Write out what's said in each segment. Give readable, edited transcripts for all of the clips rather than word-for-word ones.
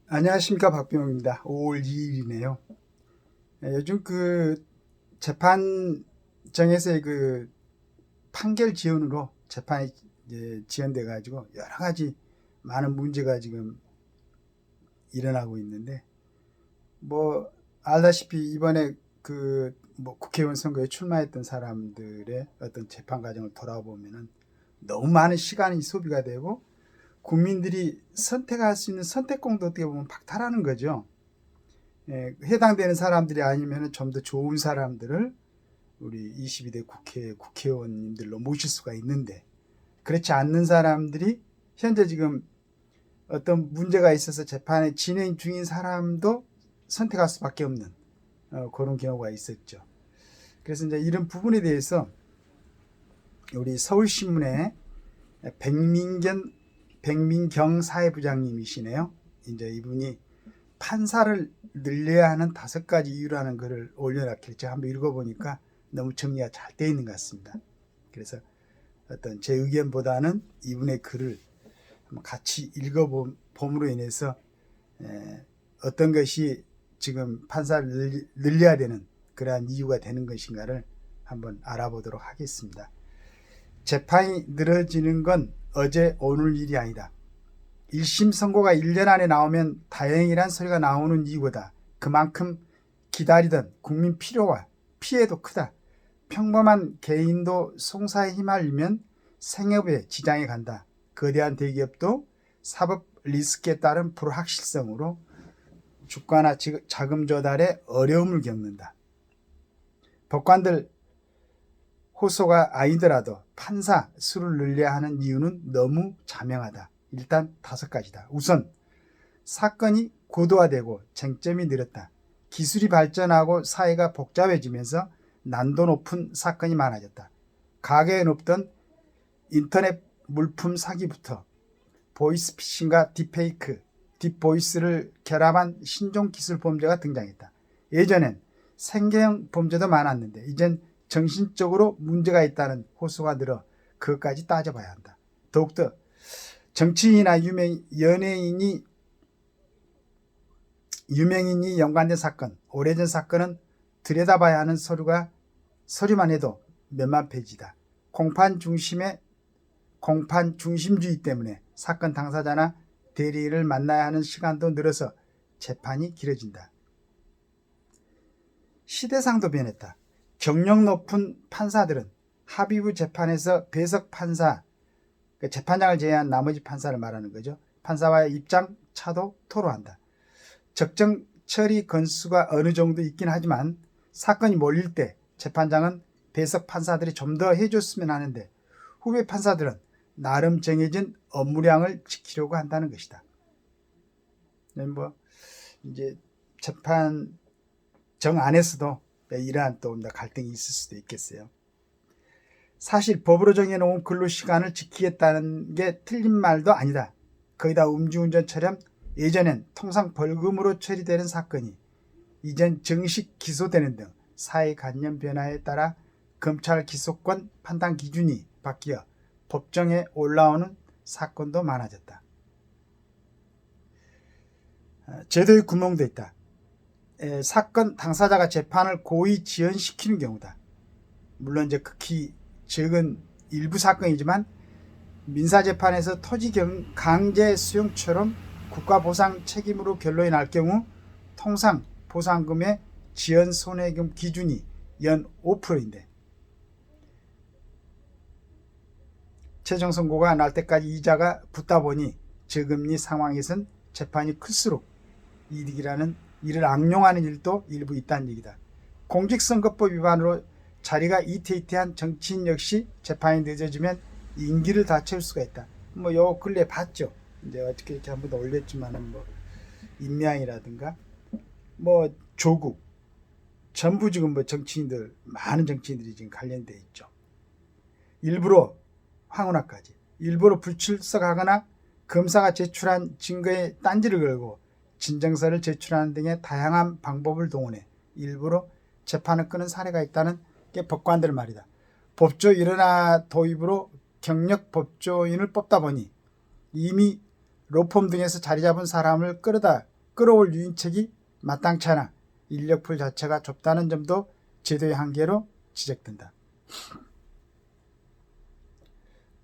안녕하십니까, 박병호입니다. 5월 2일이네요. 요즘 그 재판정에서의 그 판결 지연으로 재판이 이제 지연돼 가지고 여러 가지 많은 문제가 지금 일어나고 있는데, 뭐 알다시피 이번에 그 뭐 국회의원 선거에 출마했던 사람들의 어떤 재판 과정을 돌아보면은 너무 많은 시간이 소비가 되고 국민들이 선택할 수 있는 선택권도 어떻게 보면 박탈하는 거죠. 해당되는 사람들이 아니면 좀 더 좋은 사람들을 우리 22대 국회의원님들로 모실 수가 있는데, 그렇지 않는 사람들이 현재 지금 어떤 문제가 있어서 재판에 진행 중인 사람도 선택할 수밖에 없는 그런 경우가 있었죠. 그래서 이제 이런 부분에 대해서 우리 서울신문의 백민경 사회부장님이시네요. 이제 이분이 판사를 늘려야 하는 5가지 이유라는 글을 올려놨길래 제가 한번 읽어보니까 너무 정리가 잘 되어 있는 것 같습니다. 그래서 어떤 제 의견보다는 이분의 글을 한번 같이 읽어봄으로 인해서 어떤 것이 지금 판사를 늘려야 되는 그러한 이유가 되는 것인가를 한번 알아보도록 하겠습니다. 재판이 늘어지는 건 어제 오늘 일이 아니다. 1심 선고가 1년 안에 나오면 다행이란 소리가 나오는 이유보다 그만큼 기다리던 국민 필요와 피해도 크다. 평범한 개인도 송사에 휘말리면 생업에 지장이 간다. 거대한 대기업도 사법 리스크에 따른 불확실성으로 주가나 자금 조달에 어려움을 겪는다. 법관들 호소가 아니더라도 판사 수를 늘려야 하는 이유는 너무 자명하다. 일단 5가지다. 우선 사건이 고도화되고 쟁점이 늘었다. 기술이 발전하고 사회가 복잡해지면서 난도 높은 사건이 많아졌다. 가계에 높던 인터넷 물품 사기부터 보이스피싱과 딥페이크, 딥보이스를 결합한 신종 기술 범죄가 등장했다. 예전엔 생계형 범죄도 많았는데 이젠 정신적으로 문제가 있다는 호소가 늘어 그것까지 따져봐야 한다. 더욱더 정치인이나 유명인이 연관된 사건, 오래전 사건은 들여다봐야 하는 서류만 해도 몇만 페이지다. 공판 중심주의 때문에 사건 당사자나 대리를 만나야 하는 시간도 늘어서 재판이 길어진다. 시대상도 변했다. 경력 높은 판사들은 합의부 재판에서 배석 판사, 재판장을 제외한 나머지 판사를 말하는 거죠. 판사와의 입장 차도 토로한다. 적정 처리 건수가 어느 정도 있긴 하지만 사건이 몰릴 때 재판장은 배석 판사들이 좀 더 해줬으면 하는데 후배 판사들은 나름 정해진 업무량을 지키려고 한다는 것이다. 뭐 이제 재판정 안에서도 이러한 또 갈등이 있을 수도 있겠어요. 사실 법으로 정해놓은 근로시간을 지키겠다는 게 틀린 말도 아니다. 거의 다 음주운전처럼 예전엔 통상 벌금으로 처리되는 사건이 이젠 정식 기소되는 등 사회관념 변화에 따라 검찰 기소권 판단 기준이 바뀌어 법정에 올라오는 사건도 많아졌다. 제도의 구멍도 있다. 사건 당사자가 재판을 고의 지연시키는 경우다. 물론 이제 극히 적은 일부 사건이지만 민사재판에서 토지 강제 수용처럼 국가보상 책임으로 결론이 날 경우 통상 보상금의 지연 손해금 기준이 연 5%인데 최종 선고가 날 때까지 이자가 붙다 보니 저금리 상황에선 재판이 클수록 이득이라는 이를 악용하는 일도 일부 있다는 얘기다. 공직선거법 위반으로 자리가 이태이태한 정치인 역시 재판이 늦어지면 임기를 다 채울 수가 있다. 뭐 요 근래 봤죠. 이제 어떻게 이렇게 한번 더 올렸지만은 뭐 임명이라든가 뭐 조국 전부 지금 뭐 정치인들 많은 정치인들이 지금 관련돼 있죠. 일부러 황운하까지 일부러 불출석하거나 검사가 제출한 증거에 딴지를 걸고 진정서를 제출하는 등의 다양한 방법을 동원해 일부러 재판을 끄는 사례가 있다는 게 법관들 말이다. 법조 일원화 도입으로 경력 법조인을 뽑다 보니 이미 로펌 등에서 자리 잡은 사람을 끌어다 끌어올 유인책이 마땅치 않아 인력풀 자체가 좁다는 점도 제도의 한계로 지적된다.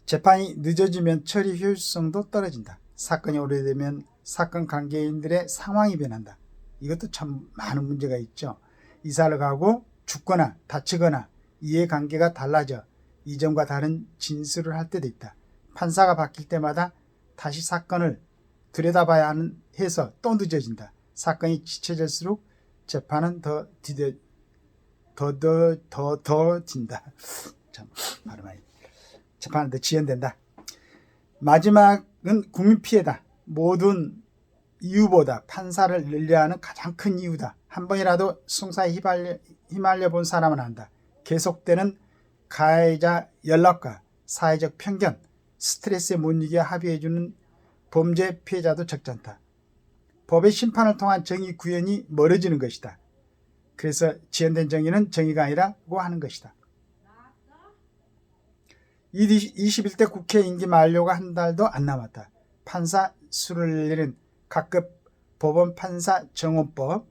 재판이 늦어지면 처리 효율성도 떨어진다. 사건이 오래되면 사건 관계인들의 상황이 변한다. 이것도 참 많은 문제가 있죠. 이사를 가고 죽거나 다치거나 이해관계가 달라져 이전과 다른 진술을 할 때도 있다. 판사가 바뀔 때마다 다시 사건을 들여다봐야 해서 또 늦어진다. 사건이 지쳐질수록 재판은 더 진다. 참 발음이 재판은 더 지연된다. 마지막은 국민 피해다. 모든 이유보다 판사를 늘려하는 가장 큰 이유다. 한 번이라도 송사에 휘말려 본 사람은 안다. 계속되는 가해자 연락과 사회적 편견, 스트레스에 못 이겨 합의해주는 범죄 피해자도 적지 않다. 법의 심판을 통한 정의 구현이 멀어지는 것이다. 그래서 지연된 정의는 정의가 아니라고 하는 것이다. 21대 국회 임기 만료가 한 달도 안 남았다. 판사 수를 내린 각급 법원 판사정원법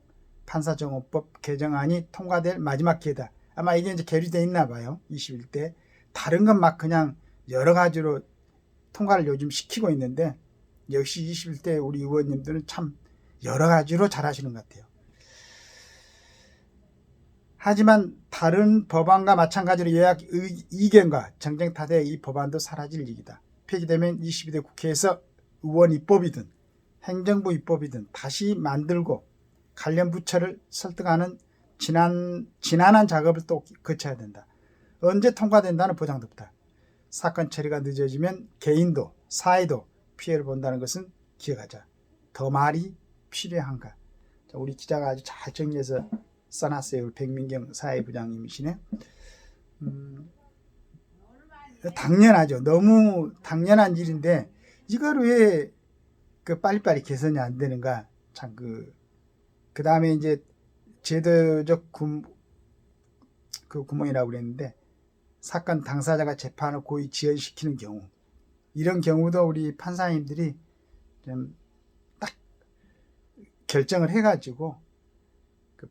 개정안이 통과될 마지막 기회다. 아마 이게 이제 계류되어 있나 봐요. 21대. 다른 건 막 그냥 여러 가지로 통과를 요즘 시키고 있는데 역시 21대 우리 의원님들은 참 여러 가지로 잘하시는 것 같아요. 하지만 다른 법안과 마찬가지로 여야 이견과 정쟁 타대의 이 법안도 사라질 일이다. 폐기되면 22대 국회에서 의원 입법이든 행정부 입법이든 다시 만들고 관련 부처를 설득하는 지난한 작업을 또 거쳐야 된다. 언제 통과된다는 보장도 없다. 사건 처리가 늦어지면 개인도 사회도 피해를 본다는 것은 기억하자. 더 말이 필요한가? 우리 기자가 아주 잘 정리해서 써놨어요. 우리 백민경 사회부장님이시네. 당연하죠. 너무 당연한 일인데 이걸 왜 그 빨리빨리 개선이 안 되는가? 참 그 다음에 이제 제도적 구멍이라고 그랬는데 사건 당사자가 재판을 고의 지연시키는 경우 이런 경우도 우리 판사님들이 좀 딱 결정을 해가지고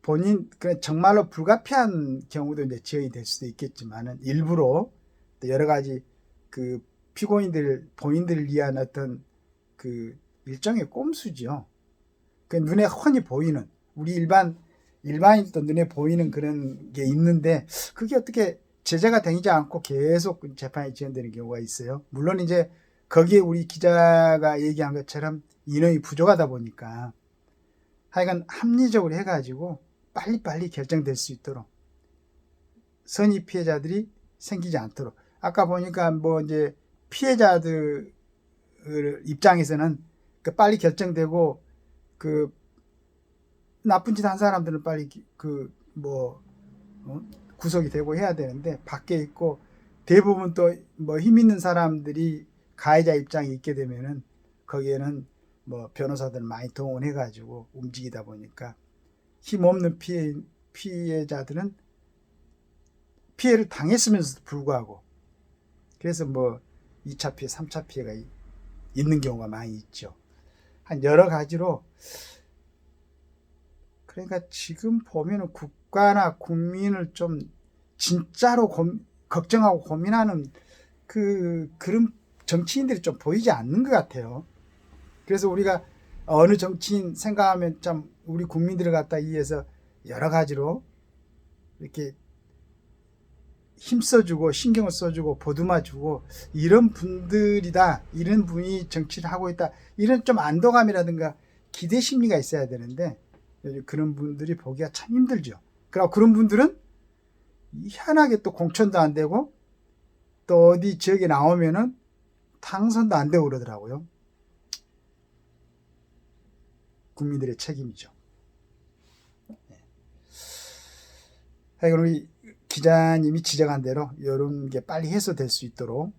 본인 정말로 불가피한 경우도 이제 지연이 될 수도 있겠지만은 일부러 또 여러 가지 그 본인들을 위한 어떤 그 일종의 꼼수죠. 그 눈에 훤히 보이는 우리 일반인도 눈에 보이는 그런 게 있는데 그게 어떻게 제재가 되지 않고 계속 재판이 지연되는 경우가 있어요. 물론 이제 거기에 우리 기자가 얘기한 것처럼 인원이 부족하다 보니까 하여간 합리적으로 해가지고 빨리빨리 결정될 수 있도록 선의 피해자들이 생기지 않도록 아까 보니까 뭐 이제 피해자들 입장에서는 그 빨리 결정되고 그 나쁜 짓 한 사람들은 빨리 구속이 되고 해야 되는데 밖에 있고 대부분 또 뭐 힘 있는 사람들이 가해자 입장에 있게 되면은 거기에는 뭐 변호사들 많이 동원해 가지고 움직이다 보니까 힘 없는 피해자들은 피해를 당했으면서도 불구하고 그래서 뭐 2차 피해, 3차 피해가 있는 경우가 많이 있죠. 한 여러 가지로 그러니까 지금 보면은 국가나 국민을 좀 진짜로 걱정하고 고민하는 그런 정치인들이 좀 보이지 않는 것 같아요. 그래서 우리가 어느 정치인 생각하면 참 우리 국민들을 갖다 위해서 여러 가지로 이렇게 힘써주고 신경을 써주고 보듬어주고 이런 분들이다, 이런 분이 정치를 하고 있다, 이런 좀 안도감이라든가 기대 심리가 있어야 되는데 그런 분들이 보기가 참 힘들죠. 그리고 그런 분들은 희한하게 또 공천도 안 되고 또 어디 지역에 나오면은 당선도 안 되고 그러더라고요. 국민들의 책임이죠. 우리 기자님이 지적한 대로 이런 게 빨리 해소될 수 있도록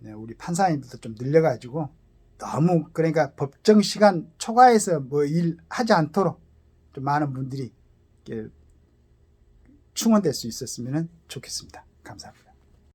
우리 판사님들도 좀 늘려가지고 너무 그러니까 법정 시간 초과해서 뭐 일 하지 않도록 좀 많은 분들이 충원될 수 있었으면 좋겠습니다. 감사합니다.